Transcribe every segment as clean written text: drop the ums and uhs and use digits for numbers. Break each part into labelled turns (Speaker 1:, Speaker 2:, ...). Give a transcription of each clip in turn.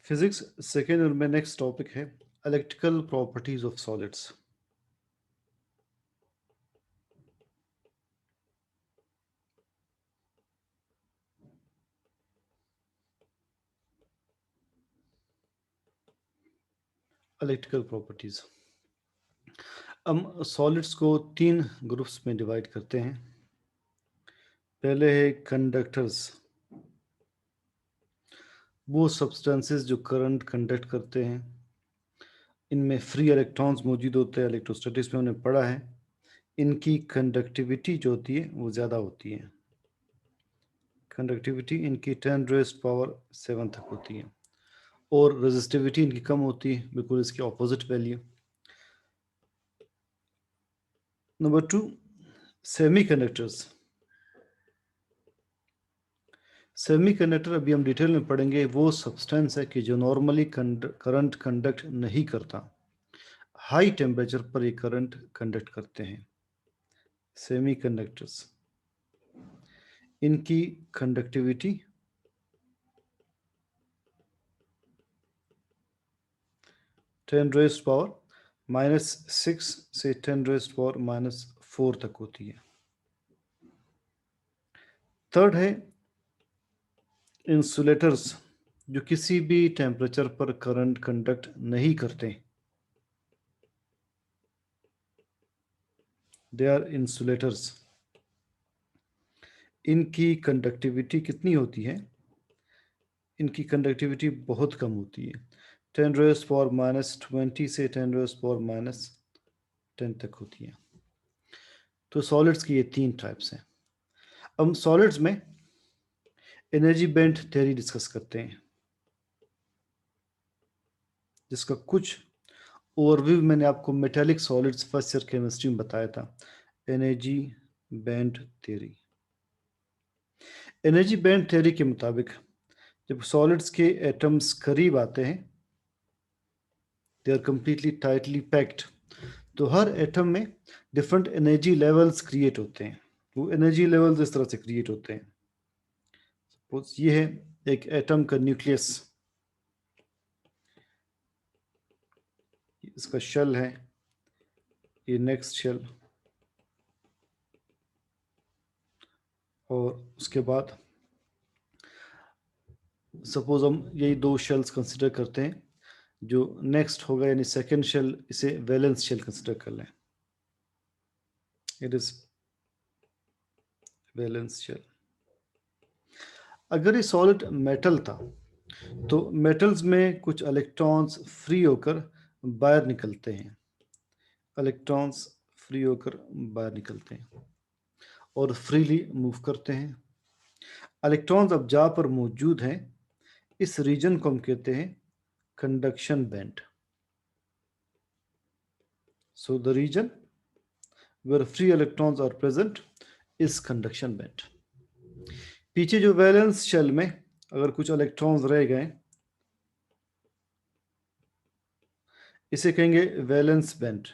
Speaker 1: Physics second year में next topic है electrical properties of solids. Electrical properties हम solids को तीन ग्रुप्स में डिवाइड करते हैं। पहले है कंडक्टर्स, वो सब्सटेंसेस जो करंट कंडक्ट करते हैं। इनमें फ्री इलेक्ट्रॉन्स मौजूद होते हैं, इलेक्ट्रोस्टैटिक्स में हमने पढ़ा है। इनकी कंडक्टिविटी जो होती है वो ज़्यादा होती है। कंडक्टिविटी इनकी 10⁻⁷ तक होती है और रेजिस्टिविटी इनकी कम होती है, बिल्कुल इसकी opposite value. Number 2, semi conductors. Semi conductor अभी हम डिटेल में पढ़ेंगे। वो सब्सटेंस है कि जो नॉर्मली करंट कंडक्ट नहीं करता, हाई टेम्परेचर पर ये करंट कंडक्ट करते हैं। सेमी कंडक्टर्स, इनकी कंडक्टिविटी 10⁻⁻⁶ से 10⁻⁻⁴ तक होती है। थर्ड है इंसुलेटर्स, जो किसी भी टेम्परेचर पर करंट कंडक्ट नहीं करते। They are insulators. इनकी कंडक्टिविटी कितनी होती है? इनकी कंडक्टिविटी बहुत कम होती है, 10⁻⁻20 से 10⁻⁻10 तक होती है। तो सॉलिड्स की ये तीन टाइप्स हैं। अब हम सॉलिड्स में एनर्जी बैंड थ्योरी डिस्कस करते हैं, जिसका कुछ ओवरव्यू मैंने आपको metallic solids first year chemistry में बताया था। Energy band theory. Energy band theory के मुताबिक जब सॉलिड्स के एटम्स करीब आते हैं, they are completely tightly packed, तो हर एटम में डिफरेंट एनर्जी लेवल्स क्रिएट होते हैं। वो एनर्जी लेवल्स इस तरह से क्रिएट होते हैं। सपोज ये है एक एटम का न्यूक्लियस, इसका शेल है, ये नेक्स्ट शेल, और उसके बाद सपोज हम यही दो शेल्स कंसिडर करते हैं। जो नेक्स्ट होगा यानी सेकेंड शेल, इसे वैलेंस शेल कंसिडर कर लें। It is valence shell. अगर ये सॉलिड मेटल था तो मेटल्स में कुछ इलेक्ट्रॉन्स फ्री होकर बाहर निकलते हैं। इलेक्ट्रॉन्स फ्री होकर बाहर निकलते हैं और फ्रीली मूव करते हैं। इलेक्ट्रॉन्स अब जहाँ पर मौजूद हैं, इस रीजन को हम कहते हैं conduction band. So the region where free electrons are present is conduction band. पीछे जो वैलेंस शेल में अगर कुछ इलेक्ट्रॉन्स रह गए, इसे कहेंगे valence band.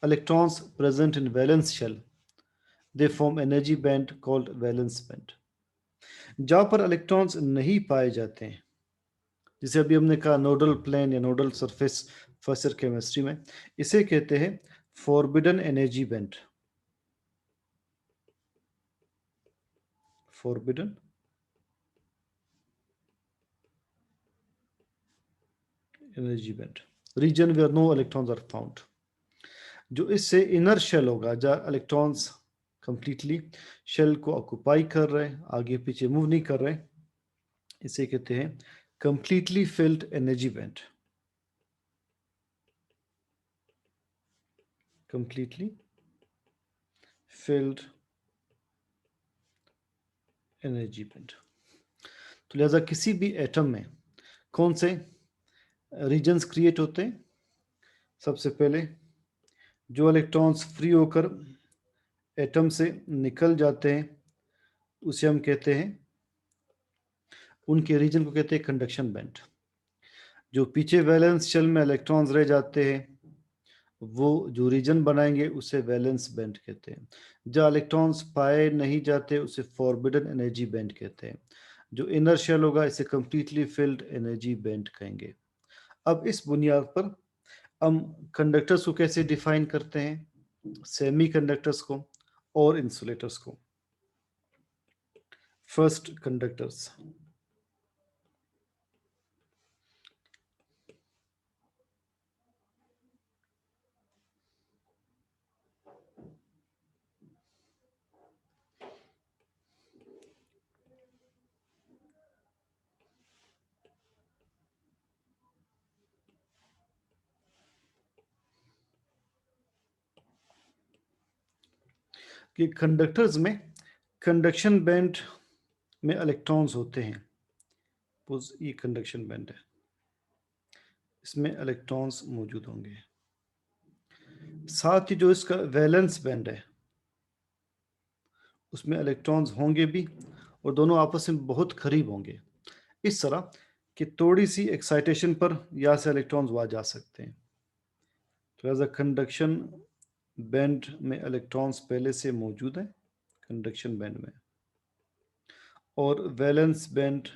Speaker 1: Electrons present in valence shell, they form energy band called valence band. जहाँ पर इलेक्ट्रॉन्स नहीं पाए जाते हैं, जिसे अभी हमने कहा नोडल प्लेन या nodal surface first year chemistry में, इसे कहते हैं forbidden energy band. Forbidden energy band, region where no electrons are found. जो इससे इनर शेल होगा, जहाँ इलेक्ट्रॉन्स कंप्लीटली शेल को ऑक्युपाई कर रहे हैं, आगे पीछे मूव नहीं कर रहे, इसे कहते हैं completely filled energy band. completely filled energy band. तो लिहाजा किसी भी एटम में कौन से रीजन्स क्रिएट होते हैं? सबसे पहले जो इलेक्ट्रॉन्स फ्री होकर एटम से निकल जाते हैं, उसे हम कहते हैं, उनके रीजन को कहते हैं कंडक्शन बैंड। जो पीछे वैलेंस शेल में इलेक्ट्रॉन्स रह जाते हैं, वो जो रीजन बनाएंगे उसे वैलेंस बैंड कहते हैं। जहाँ इलेक्ट्रॉन्स पाए नहीं जाते उसे फॉरबिडन एनर्जी बैंड कहते हैं। जो इनर शेल होगा इसे कंप्लीटली फिल्ड एनर्जी बैंड कहेंगे। अब इस बुनियाद पर हम कंडक्टर्स को कैसे डिफाइन करते हैं, सेमी कंडक्टर्स को और इंसुलेटर्स को। First, conductors. कि कंडक्टर्स में कंडक्शन बैंड में इलेक्ट्रॉन्स होते हैं। सपोज ये कंडक्शन बैंड है, इसमें इलेक्ट्रॉन्स मौजूद होंगे। साथ ही जो इसका वैलेंस बैंड है उसमें इलेक्ट्रॉन्स होंगे भी और दोनों आपस में बहुत करीब होंगे, इस तरह कि थोड़ी सी एक्साइटेशन पर यहाँ से इलेक्ट्रॉन्स वहाँ जा सकते हैं। तो एज अ कंडक्शन बैंड में इलेक्ट्रॉन्स पहले से मौजूद हैं कंडक्शन बैंड में, और वैलेंस बैंड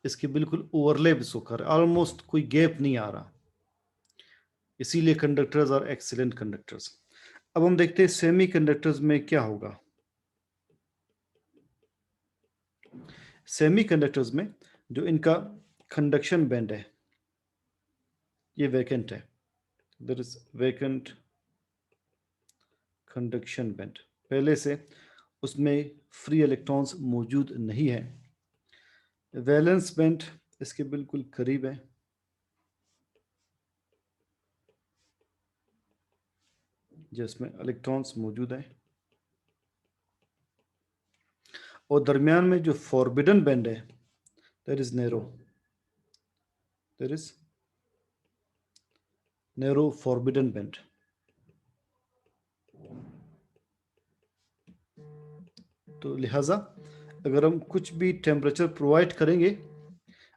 Speaker 1: इसके बिल्कुल ओवरलैप होकर ऑलमोस्ट कोई गैप नहीं आ रहा, इसीलिए कंडक्टर्स आर एक्सीलेंट कंडक्टर्स। अब हम देखते हैं सेमी कंडक्टर्स में क्या होगा। सेमी कंडक्टर्स में जो इनका कंडक्शन बैंड है ये वैकेंट है, there is vacant conduction band, पहले से उसमें फ्री इलेक्ट्रॉन्स मौजूद नहीं है। वैलेंस बैंड इसके बिल्कुल करीब है, जिसमें इलेक्ट्रॉन्स मौजूद है, और दरमियान में जो फॉरबिडन बैंड है that is narrow, there is narrow forbidden band. तो लिहाजा अगर हम कुछ भी टेम्परेचर प्रोवाइड करेंगे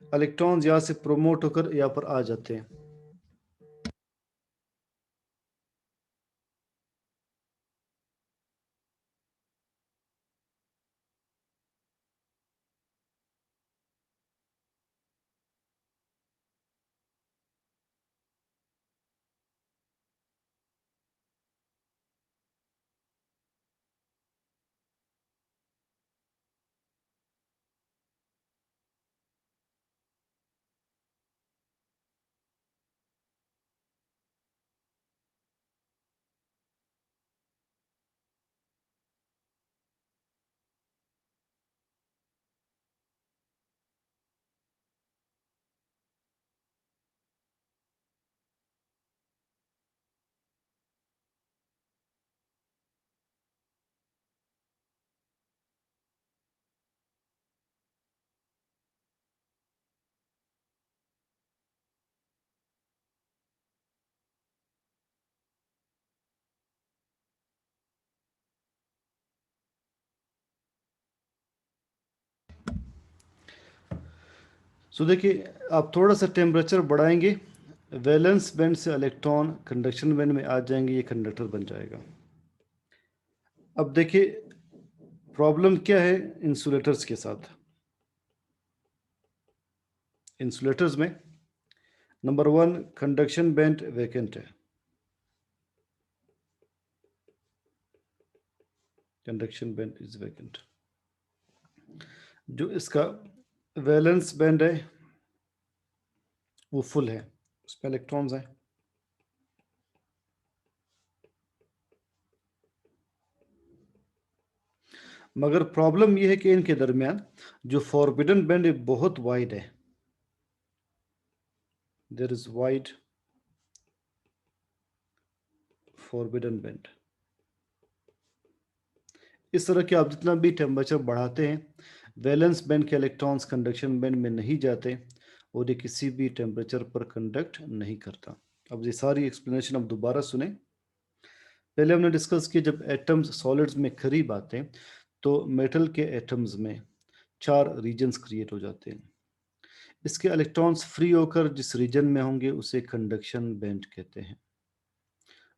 Speaker 1: इलेक्ट्रॉन्स यहाँ से प्रोमोट होकर यहाँ पर आ जाते हैं। सो देखिए आप थोड़ा सा टेम्परेचर बढ़ाएंगे, वैलेंस बैंड से इलेक्ट्रॉन कंडक्शन बैंड में आ जाएंगे, ये कंडक्टर बन जाएगा। अब देखिए प्रॉब्लम क्या है इंसुलेटर्स के साथ। इंसुलेटर्स में नंबर 1 कंडक्शन बैंड वैकेंट है, कंडक्शन बैंड इज वैकेंट। जो इसका वैलेंस बैंड है वो फुल है, उसमें इलेक्ट्रॉन्स हैं। मगर प्रॉब्लम यह है कि इनके दरमियान जो फॉरबिडन बैंड है बहुत वाइड है, there is wide forbidden band. इस तरह के आप जितना भी टेम्परेचर बढ़ाते हैं वैलेंस बैंड के इलेक्ट्रॉन्स कंडक्शन बैंड में नहीं जाते और ये किसी भी टेम्परेचर पर कंडक्ट नहीं करता। अब ये सारी एक्सप्लेनेशन अब दोबारा सुने। पहले हमने डिस्कस किया जब एटम्स सॉलिड्स में करीब आते हैं तो मेटल के एटम्स में 4 रीजन्स क्रिएट हो जाते हैं। इसके इलेक्ट्रॉन्स फ्री होकर जिस रीजन में होंगे उसे कंडक्शन बैंड कहते हैं।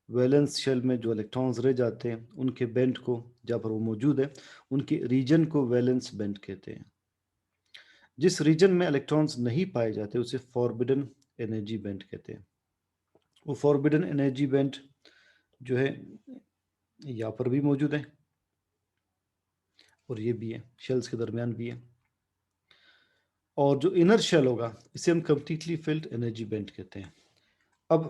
Speaker 1: वैलेंस शेल में जो इलेक्ट्रॉन्स रह जाते हैं उनके बैंड को, जहाँ पर वो मौजूद है, उनके रीजन को वैलेंस बैंड कहते हैं। जिस रीजन में इलेक्ट्रॉन्स नहीं पाए जाते उसे फॉरबिडन एनर्जी बैंड कहते हैं। वो फॉरबिडन एनर्जी बैंड जो है यहाँ पर भी मौजूद है और ये भी है, शेल्स के दरमियान भी है। और जो इनर शेल होगा इसे हम कंप्लीटली फिल्ड एनर्जी बैंड कहते हैं। अब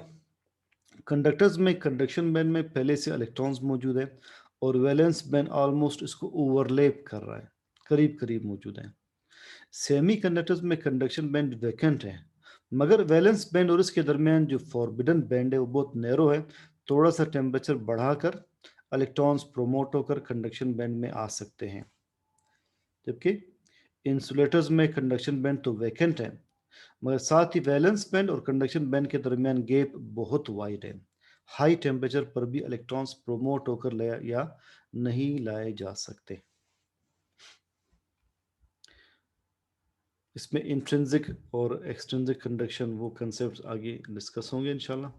Speaker 1: कंडक्टर्स में कंडक्शन बैंड में पहले से इलेक्ट्रॉन्स मौजूद है और वैलेंस बैंड ऑलमोस्ट इसको ओवरलैप कर रहा है, करीब करीब मौजूद है। सेमी कंडक्टर्स में कंडक्शन बैंड वैकेंट है, मगर वैलेंस बैंड और इसके दरमियान जो फॉरबिडन बैंड है वो बहुत नैरो है। थोड़ा सा टेम्परेचर बढ़ाकर इलेक्ट्रॉन्स प्रोमोट होकर कंडक्शन बैंड में आ सकते हैं, जबकि इंसुलेटर्स में कंडक्शन बैंड तो वैकेंट है, मगर साथ ही वैलेंस बैंड और कंडक्शन बैंड के दरमियान गैप बहुत वाइड है। हाई टेम्परेचर पर भी इलेक्ट्रॉन्स प्रोमोट होकर लाया या नहीं लाए जा सकते। इसमें इंट्रिंसिक और एक्सट्रिंसिक कंडक्शन वो कंसेप्ट आगे डिस्कस होंगे इंशाल्लाह।